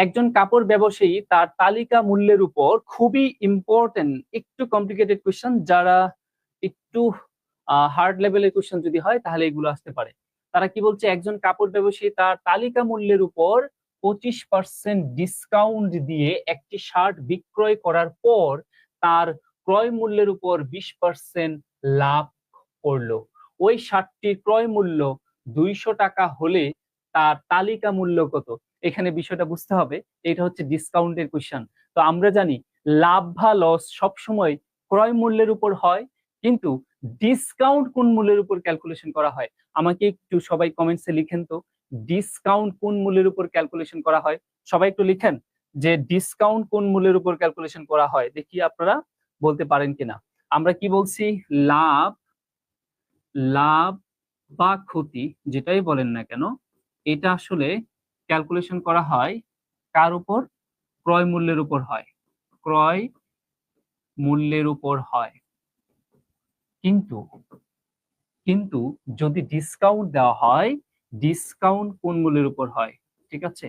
একজন কাপড় ব্যবসায়ী তার তালিকা মূল্যের উপর, খুবই ইম্পর্টেন্ট, একটু কমপ্লিকেটেড কোয়েশ্চেন, যারা একটু হার্ড লেভেলের কোয়েশ্চেন যদি হয় তাহলে এগুলো আসতে পারে। তারা কি বলছে, একজন কাপড় ব্যবসায়ী তার তালিকা মূল্যের উপর 25% ডিসকাউন্ট দিয়ে একটি শার্ট বিক্রয় করার পর তার ক্রয় মূল্যের উপর 20% লাভ করলো। ওই শার্টটির ক্রয় মূল্য 200 টাকা হলে তার তালিকা মূল্য কত? এখানে বিষয়টা বুঝতে হবে, এটা হচ্ছে ডিসকাউন্টের কোয়েশ্চেন। তো আমরা জানি লাভ বা লস সবসময় ক্রয় মূল্যের উপর হয়, কিন্তু ডিসকাউন্ট কোন মূল্যের উপর ক্যালকুলেশন করা হয়? আমাকে একটু সবাই কমেন্টসে লিখেন তো, ডিসকাউন্ট কোন মূল্যের উপর ক্যালকুলেশন করা হয়? সবাই একটু লিখেন যে ডিসকাউন্ট কোন মূল্যের উপর ক্যালকুলেশন করা হয়, দেখি আপনারা বলতে পারেন কিনা। আমরা কি বলছি, লাভ, লাভ বা ক্ষতি যেটাই বলেন না কেন, এটা আসলে ক্যালকুলেশন করা হয় কার উপর? ক্রয় মূল্যের উপর হয়, ক্রয় মূল্যের উপর হয়। কিন্তু কিন্তু যদি ডিসকাউন্ট দেওয়া হয়, ডিসকাউন্ট কোন মূল্যের উপর হয়? ঠিক আছে,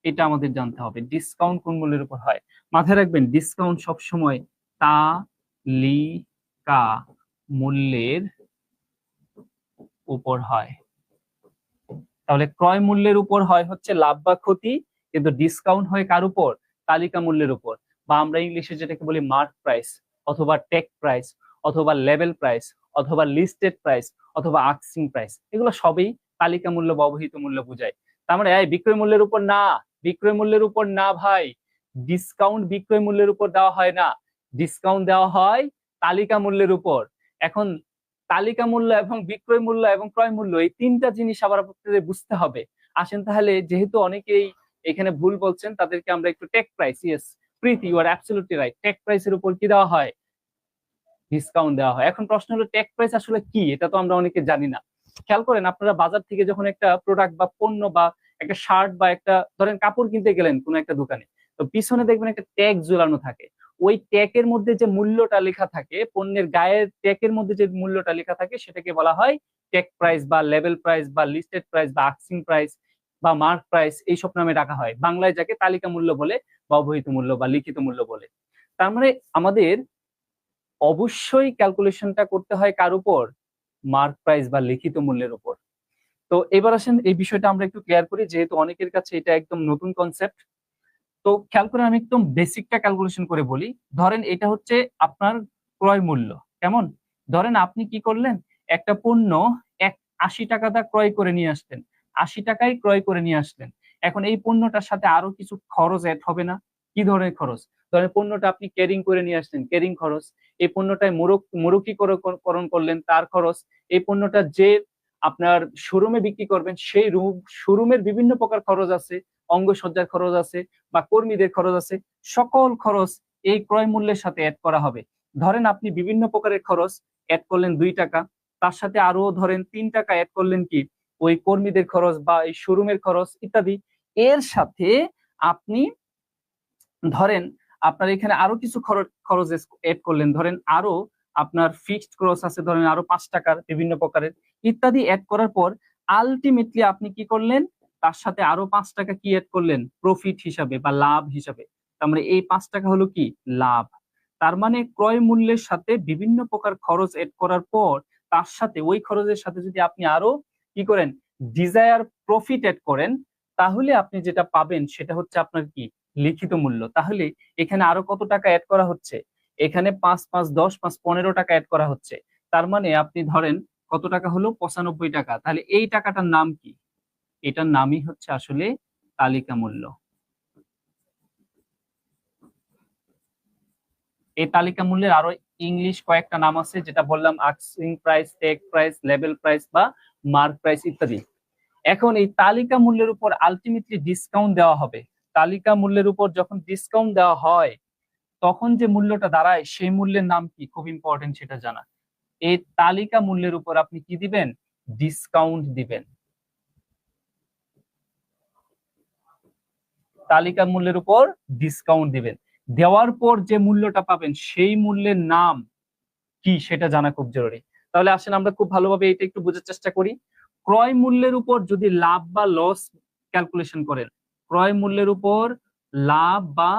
এটা আমাদের জানতে হবে, ডিসকাউন্ট কোন মূল্যের উপর হয়। মাথায় রাখবেন, ডিসকাউন্ট সবসময় তালিকা মূল্যের উপর হয়। তাহলে ক্রয় মূল্যের উপর হয় হচ্ছে লাভ বা ক্ষতি, কিন্তু ডিসকাউন্ট হয় কার উপর? তালিকা মূল্যের উপর, বা আমরা ইংলিশে যেটাকে বলি মার্ক প্রাইস, অথবা টেক প্রাইস, অথবা লেভেল প্রাইস, অথবা লিস্টেড প্রাইস, অথবা আস্কিং প্রাইস। এগুলো সবই তালিকা মূল্য বা অবহিত মূল্য বোঝায়। তার মানে এই বিক্রয় মূল্যের উপর না, বিক্রয় মূল্যের উপর না ভাই, ডিসকাউন্ট বিক্রয় মূল্যের উপর দেওয়া হয় না, ডিসকাউন্ট দেওয়া হয় তালিকা মূল্যের উপর। এখন তালিকা মূল্য এবং বিক্রয় মূল্য এবং ক্রয় মূল্য, এই তিনটা জিনিস আবার আপনাদের বুঝতে হবে। আসেন তাহলে, যেহেতু অনেকেই এখানে ভুল বলছেন, তাদেরকে আমরা একটু take price, yes Priti, you are absolutely right, take প্রাইসের উপর কি দেওয়া হয়? ডিসকাউন্ট দেওয়া হয়। এখন প্রশ্ন হলো, টেক প্রাইস আসলে কি? এটা তো আমরা অনেকে জানি না। খেয়াল করেন, আপনারা বাজার থেকে যখন একটা প্রোডাক্ট বা পণ্য বা একটা শার্ট বা একটা ধরেন কাপড় কিনতে গেলেন কোন একটা দোকানে, তো পিছনে দেখবেন একটা ট্যাগ ঝুলানো থাকে। ওই ট্যাগের মধ্যে যে মূল্যটা লেখা থাকে, পণ্যের গায়ের ট্যাগের মধ্যে যে মূল্যটা লেখা থাকে, সেটাকে বলা হয় ট্যাগ প্রাইস বা লেভেল প্রাইস বা লিস্টেড প্রাইস বা আস্কিং প্রাইস বা মার্ক প্রাইস, এইসব নামে ডাকা হয়। বাংলায় যাকে তালিকা মূল্য বলে বা অবহিত মূল্য বা লিখিত মূল্য বলে। তার মানে আমাদের অবশ্যই ক্যালকুলেশনটা করতে হয় কার উপর? মার্ক প্রাইস বা লিখিত মূল্যের উপর। তো এবার আসেন এই বিষয়টা আমরা একটু ক্লিয়ার করি, যেহেতু অনেকের কাছে এটা একদম নতুন কনসেপ্ট। তো খেয়াল করে আমি একদম বেসিকটা ক্যালকুলেশন করে বলি। ধরেন এটা হচ্ছে আপনার ক্রয় মূল্য। কেমন? ধরেন আপনি কি করলেন, একটা পণ্য 80 টাকা দা ক্রয় করে নিয়ে আসলেন, 80 টাকায় ক্রয় করে নিয়ে আসলেন। এখন এই পণ্যটার সাথে আরো কিছু খরচ অ্যাড হবে না? কি ধরনের খরচ? ধরেন পণ্যটা আপনি ক্যারিং করে নিয়ে আসলেন, ক্যারিং খরচ। এই পণ্যটায় মোড়কীকরণ করলেন, তার খরচ। এই পণ্যটা যে আপনার শোরুমে বিক্রি করবেন, সেই শোরুমের বিভিন্ন প্রকার খরচ আছে, অঙ্গসজ্জার খরচ আছে, বা কর্মীদের খরচ আছে। সকল খরচ এই ক্রয় মূল্যের সাথে অ্যাড করা হবে। ধরেন আপনি বিভিন্ন প্রকারের খরচ অ্যাড করলেন 2 টাকা, তার সাথে আরো ধরেন 3 টাকা অ্যাড করলেন কি, ওই কর্মীদের খরচ বা এই শোরুমের খরচ ইত্যাদি। এর সাথে আপনি ধরেন আপনার এখানে আরো কিছু খরচ এড করলেন, ধরেন আরো আপনার ফিক্সড খরচ আছে, ধরেন আরো 5 টাকার বিভিন্ন প্রকারের ইত্যাদি অ্যাড করার পর আলটিমেটলি আপনি কি করলেন, তার সাথে আরো 5 টাকা কি অ্যাড করলেন, প্রফিট হিসাবে বা লাভ হিসাবে। তার মানে এই 5 টাকা হলো কি, লাভ। তার মানে ক্রয় মূল্যের সাথে বিভিন্ন প্রকার খরচ এড করার পর, তার সাথে ওই খরচের সাথে যদি আপনি আরো কি করেন, ডিজায়ার প্রফিট এড করেন, তাহলে আপনি যেটা পাবেন সেটা হচ্ছে আপনার কি, লিখিত মূল্য। তাহলে এখানে আরো কত টাকা অ্যাড করা হচ্ছে? এখানে 5 5 10 5 15 টাকা অ্যাড করা হচ্ছে। তার মানে আপনি ধরেন কত টাকা হলো, 95 টাকা। তাহলে এই টাকাটার নাম কি? এটার নামই হচ্ছে আসলে তালিকা মূল্য। এই তালিকা মূল্যের আরো ইংলিশ কয়েকটা নাম আছে, যেটা বললাম, asking price, take price, level price বা মার্ক প্রাইস ইত্যাদি। এখন এই তালিকা মূল্যের উপর আলটিমেটলি ডিসকাউন্ট দেওয়া হবে। তালিকা মূল্যের উপর যখন ডিসকাউন্ট দেওয়া হয়, তখন যে মূল্যটা দাঁড়ায়, সেই মূল্যের নাম কি? খুব ইম্পর্টেন্ট সেটা জানা। এই তালিকা মূল্যের উপর আপনি কি দিবেন? ডিসকাউন্ট দিবেন। তালিকা মূল্যের উপর ডিসকাউন্ট দিবেন। দেওয়ার পর যে মূল্যটা পাবেন, সেই মূল্যের নাম কি সেটা জানা খুব জরুরি। তাহলে আসেন আমরা খুব ভালোভাবে এটা একটু বোঝার চেষ্টা করি। ক্রয় মূল্যের উপর যদি লাভ বা লস ক্যালকুলেশন করেন, ক্রয় মূল্যের উপর লাভ বা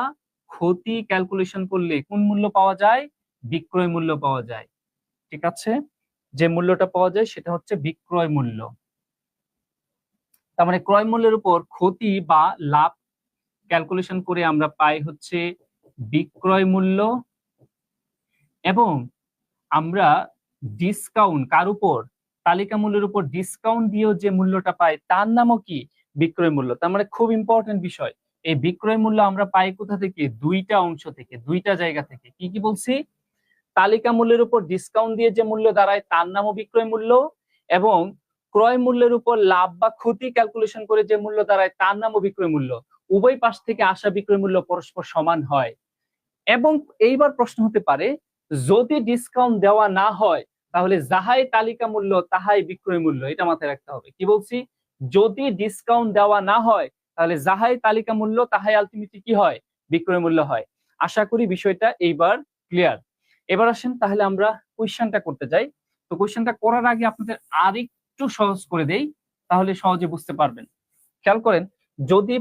ক্ষতি ক্যালকুলেশন করলে কোন মূল্য পাওয়া যায়? বিক্রয় মূল্য পাওয়া যায়। ঠিক আছে, যে মূল্যটা পাওয়া যায় সেটা হচ্ছে বিক্রয় মূল্য। তার মানে ক্রয় মূল্যের উপর ক্ষতি বা লাভ ক্যালকুলেশন করে আমরা পাই হচ্ছে বিক্রয় মূল্য, এবং আমরা ডিসকাউন্ট কার উপর? তালিকা মূল্যের উপর ডিসকাউন্ট দিয়েও যে মূল্যটা পাই তার নামও কি? বিক্রয় মূল্য। তার মানে খুব ইম্পর্টেন্ট বিষয়, এই বিক্রয় মূল্য আমরা পাই কোথা থেকে? দুইটা অংশ থেকে, দুইটা জায়গা থেকে। কি কি বলছি? তালিকা মূল্যের উপর ডিসকাউন্ট দিয়ে যে মূল্য দাঁড়ায় তার নামও বিক্রয় মূল্য, এবং ক্রয় মূল্যের উপর লাভ বা ক্ষতি ক্যালকুলেশন করে যে মূল্য দাঁড়ায় তার নামও বিক্রয় মূল্য। উভয় পাশ থেকে আসা বিক্রয় মূল্য পরস্পর সমান হয়। এবং এইবার প্রশ্ন হতে পারে, যদি ডিসকাউন্ট দেওয়া না হয় তাহলে যাহাই তালিকা মূল্য তাহাই বিক্রয় মূল্য। এটা মাথায় রাখতে হবে। কি বলছি? যদি ডিসকাউন্ট দেওয়া না হয় তাহলে যাহাই তালিকা মূল্য তাহাই আলটিমেটলি কি হয়? বিক্রয় মূল্য হয়। আশা করি বিষয়টা এইবার ক্লিয়ার। এবার আসেন তাহলে আমরা কোশ্চেনটা করতে যাই। তো কোশ্চেনটা করার আগে আপনাদের আরেকটু সহজ করে দেই, তাহলে সহজে বুঝতে পারবেন। খেয়াল করেন, যদি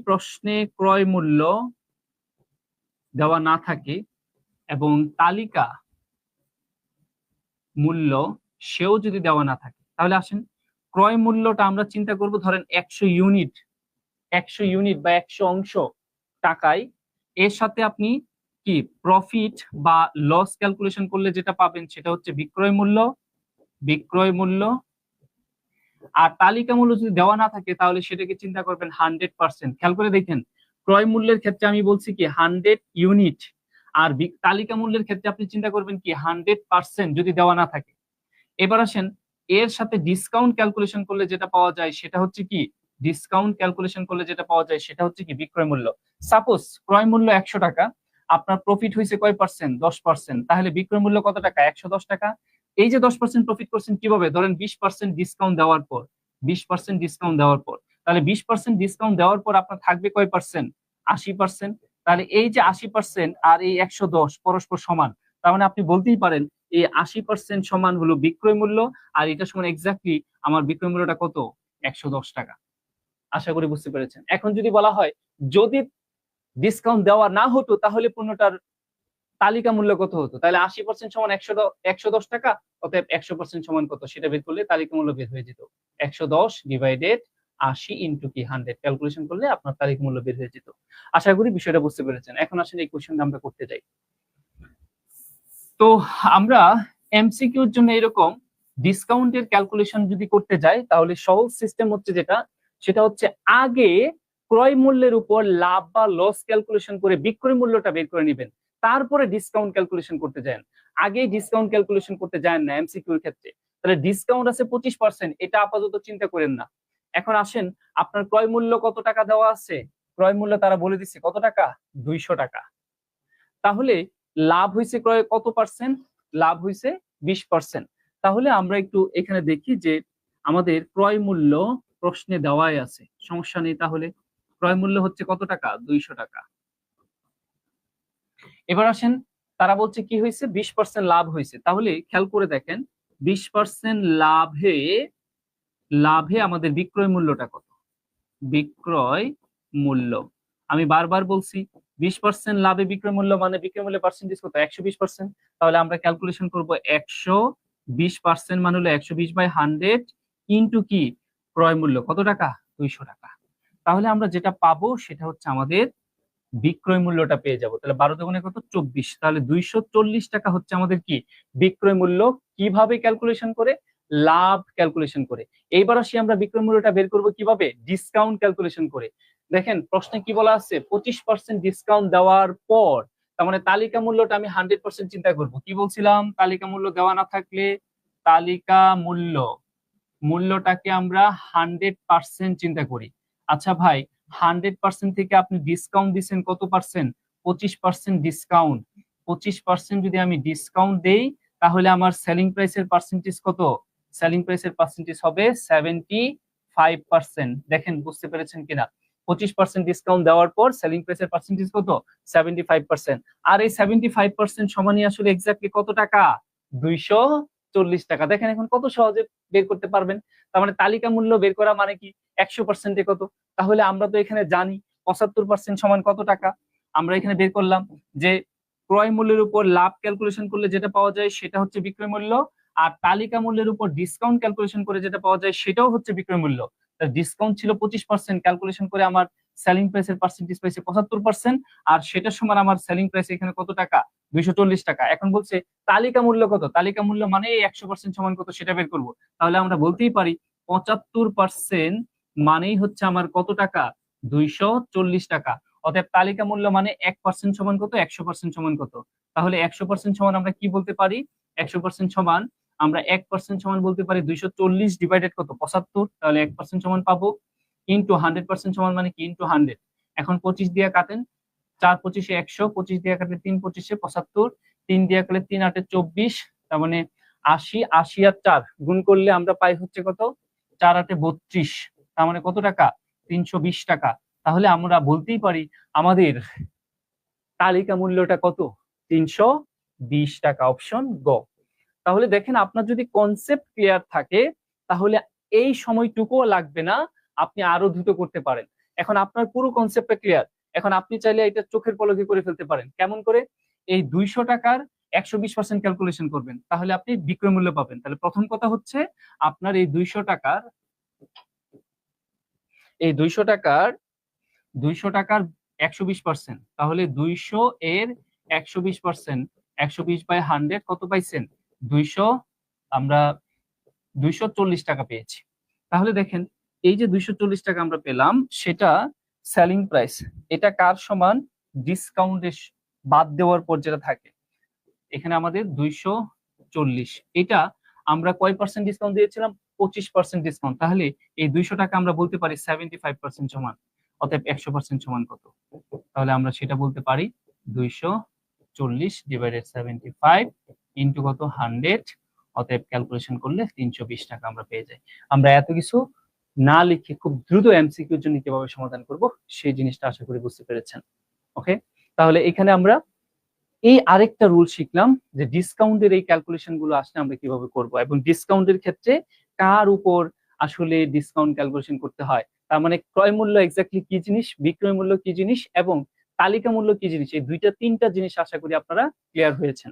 প্রশ্নে ক্রয় মূল্য দেওয়া না থাকে এবং তালিকা মূল্য সেও যদি দেওয়া না থাকে, তাহলে আসেন ক্রয় মূল্যটা আমরা চিন্তা করব, ধরেন 100 ইউনিট বা 100 অংশ টাকায়। এর সাথে আপনি কি প্রফিট বা লস ক্যালকুলেশন করলে যেটা পাবেন সেটা হচ্ছে বিক্রয় মূল্য। আর তালিকা মূল্য যদি দেওয়া না থাকে তাহলে সেটাকে চিন্তা করবেন 100%। খেয়াল করে দেখেন, ক্রয় মূল্যের ক্ষেত্রে আমি বলছি কি 100 ইউনিট, আর তালিকা মূল্যের ক্ষেত্রে আপনি চিন্তা করবেন কি 100% যদি দেওয়া না থাকে। এবার আসেন, এর সাথে ডিসকাউন্ট ক্যালকুলেশন করলে যেটা পাওয়া যায় সেটা হচ্ছে কি বিক্রয় মূল্য। সাপোজ ক্রয় মূল্য 100 টাকা, আপনার প্রফিট হয়েছে কয় পার্সেন্ট? 10%। তাহলে বিক্রয় মূল্য কত টাকা? 110 টাকা। এই যে 10% প্রফিট করছেন কিভাবে? ধরেন 20% ডিসকাউন্ট দেওয়ার পর, তাহলে 20% ডিসকাউন্ট দেওয়ার পর আপনার থাকবে কয় পার্সেন্ট? 80%। তাহলে এই যে 80% আর এই 110 পরস্পর সমান। তার মানে আপনি বলতেই পারেন এই 80% সমান হলো বিক্রয় মূল্য, আর এটা সমান এক্স্যাক্টলি আমার বিক্রয় মূল্যটা কত? 110 টাকা। আশা করি বুঝতে পেরেছেন। এখন যদি বলা হয় যদি ডিসকাউন্ট দেওয়া না হতো তাহলে পণ্যটার তালিকা মূল্য কত হতো? তাহলে 80% সমান 110 টাকা, অতএব 100% সমান কত সেটা বের করলে তালিকা মূল্য বের হয়ে যেত। 110 ডিভাইডেড 80 ইন্টু কি 100 ক্যালকুলেশন করলে আপনার তালিকা মূল্য বের হয়ে যেত। আশা করি বিষয়টা বুঝতে পেরেছেন। এখন আসলে এই কোশ্চেনটা আমরা করতে যাই। তো আমরা এমসিকিউর জন্য এরকম ডিসকাউন্টের ক্যালকুলেশন যদি করতে যাই তাহলে সহজ সিস্টেম হচ্ছে সেটা হচ্ছে আগে ক্রয় মূল্যের উপর লাভ বা লস ক্যালকুলেশন করে বিক্রয় মূল্যটা বের করে নেবেন, তারপরে ডিসকাউন্ট ক্যালকুলেশন করতে যান। আগেই ডিসকাউন্ট ক্যালকুলেশন করতে যান না এমসিকিউর ক্ষেত্রে। তাহলে ডিসকাউন্ট আছে 25%, এটা আপাতত চিন্তা করেন না। এখন আসেন, আপনার ক্রয় মূল্য কত টাকা দেওয়া আছে? ক্রয় মূল্য তারা বলে দিচ্ছে কত টাকা? 200 টাকা। তাহলে লাভ হয়েছে ক্রয় কত পার্সেন্ট? লাভ হয়েছে 20%। তাহলে আমরা একটু এখানে দেখি যে আমাদের ক্রয় মূল্য প্রশ্নে দেওয়াই আছে, সমস্যা নেই। তাহলে ক্রয় মূল্য হচ্ছে কত টাকা? 200 টাকা। এবার আসেন, তারা বলছে কি হয়েছে? 20% লাভ হয়েছে। তাহলে খেয়াল করে দেখেন 20% লাভে আমাদের বিক্রয় মূল্যটা কত? বিক্রয় মূল্য, আমি বারবার বলছি 20% লাভে বিক্রয় মূল্য মানে বিক্রয় মূল্যের পার্সেন্টেজ কত? 120%। তাহলে আমরা ক্যালকুলেশন করব 120% মানে হলো 120/100 ইন্টু কি ক্রয় মূল্য কত টাকা? 200 টাকা। তাহলে আমরা যেটা পাবো সেটা হচ্ছে আমাদের বিক্রয় মূল্যটা পেয়ে যাব। তাহলে 12 দুগুণে কত? 24। তাহলে 240 টাকা হচ্ছে আমাদের কি বিক্রয় মূল্য। কিভাবে ক্যালকুলেশন করে? লাভ ক্যালকুলেশন করে। এইবার আসি আমরা বিক্রয় মূল্যটা বের করব কিভাবে? ডিসকাউন্ট ক্যালকুলেশন করে। দেখেন প্রশ্নে কি বলা আছে? 25% ডিসকাউন্ট দেওয়ার পর, তার মানে তালিকা মূল্যটা আমি 100% চিন্তা করব। কি বলছিলাম? তালিকা মূল্য দেওয়া না থাকলে তালিকা মূল্যটাকে আমরা 100% চিন্তা করি। আচ্ছা ভাই, 100% থেকে আপনি ডিসকাউন্ট দিচ্ছেন কত পার্সেন্ট? 25% ডিসকাউন্ট। 25% যদি আমি ডিসকাউন্ট দেই তাহলে আমার সেলিং প্রাইসের পার্সেন্টেজ কত? সেলিং প্রাইসের পার্সেন্টেজ হবে 75%। দেখেন বুঝতে পেরেছেন কিনা? 25% ডিসকাউন্ট দেওয়ার পর সেলিং প্রাইসের পার্সেন্টেজ কত? 75%। আর এই 75% সমানই আসলে এক্স্যাক্টলি কত টাকা? 240 টাকা। দেখেন এখন কত সহজে বের করতে পারবেন। তার মানে তালিকা মূল্য বের করা মানে কি? 100%-এ কত? তাহলে আমরা তো এখানে জানি 75% সমান কত টাকা। আমরা এখানে বের করলাম যে ক্রয় মূল্যের উপর লাভ ক্যালকুলেশন করলে যেটা পাওয়া যায় সেটা হচ্ছে বিক্রয় মূল্য, আর তালিকা মূল্যের উপর ডিসকাউন্ট ক্যালকুলেশন করে যেটা পাওয়া যায় সেটাও হচ্ছে বিক্রয় মূল্য। ডিসকাউন্ট ছিল 25%, ক্যালকুলেশন করে আমার সেলিং প্রাইসের পার্সেন্টেজ পাইছে 75%, আর সেটার সমান আমার সেলিং প্রাইস এখানে কত টাকা? 240 টাকা। এখন বলছে তালিকা মূল্য কত? তালিকা মূল্য মানে 100% সমান কত সেটা বের করব। তাহলে আমরা বলতেই পারি 75% মানেই হচ্ছে আমার কত টাকা? 240 টাকা। অতএব তালিকা মূল্য মানে 1% সমান কত? 100% সমান কত? তাহলে 100% সমান আমরা কি বলতে পারি? 100% সমান আমরা 1% সমান বলতে পারি 240 ডিভাইডেড কত? 75। তাহলে 1% সমান পাবো, ইন্টু 100% সমান মানে কি? ইন্টু 100। এখন 25 দিয়ে কাটেন, 4 25-এ 100, 25 দিয়ে কাটলে 3 25-এ 75, 3 দিয়ে কাটলে 3 8-এ 24, তার মানে 80, 80 আর 4 গুণ করলে আমরা পাই হচ্ছে কত? 4 8-এ 32, তার মানে কত টাকা? 320 টাকা। তাহলে আমরা বলতেই পারি আমাদের তালিকা মূল্যটা কত? 320 টাকা, অপশন গ। তাহলে দেখেন, আপনার যদি কনসেপ্ট ক্লিয়ার থাকে তাহলে এই সময়টুকুও লাগবে না, আপনি আরো দ্রুত করতে পারেন। এখন আপনার পুরো কনসেপ্টটা ক্লিয়ার, এখন আপনি চাইলে এটা চোখের পলকে করে ফেলতে পারেন। কেমন করে? এই 200 টাকার 120% ক্যালকুলেশন করবেন, তাহলে আপনি বিক্রয় মূল্য পাবেন। তাহলে প্রথম কথা হচ্ছে আপনার এই 200 টাকার 120%, তাহলে 200 এর 120%, 120/100 কত পাইছেন? 200, আমরা 240 টাকা পেয়েছি। তাহলে দেখেন, এই যে 240 টাকা আমরা পেলাম সেটা সেলিং প্রাইস, এটা কার সমান? ডিসকাউন্টের বাদ দেওয়ার পর যেটা থাকে, এখানে আমাদের 240, এটা আমরা কয় পার্সেন্ট ডিসকাউন্ট দিয়েছিলাম? 25% ডিসকাউন্ট। তাহলে এই 200 টাকা আমরা বলতে পারি 75% সমান। অতএব 100% সমান কত? তাহলে আমরা সেটা বলতে পারি 240 ডিভাইডেড 75 ইন্টু কত? 100। অতএব ক্যালকুলেশন করলে 320 টাকা আমরা পেয়ে যাই। আমরা এত কিছু না লিখে খুব দ্রুত এমসিকিউর জন্য কিভাবে সমাধান করব সেই জিনিসটা আশা করি বুঝতে পেরেছেন। ওকে, তাহলে এখানে আমরা এই আরেকটা রুল শিখলাম যে ডিসকাউন্টের এই ক্যালকুলেশন গুলো আসলে আমরা কিভাবে করব, এবং ডিসকাউন্টের ক্ষেত্রে কার উপর আসলে ডিসকাউন্ট ক্যালকুলেশন করতে হয়। তার মানে ক্রয় মূল্য এক্স্যাক্টলি কি জিনিস, বিক্রয় মূল্য কি জিনিস, এবং তালিকা মূল্য কি জিনিস, এই দুইটা তিনটা জিনিস আশা করি আপনারা ক্লিয়ার হয়েছেন।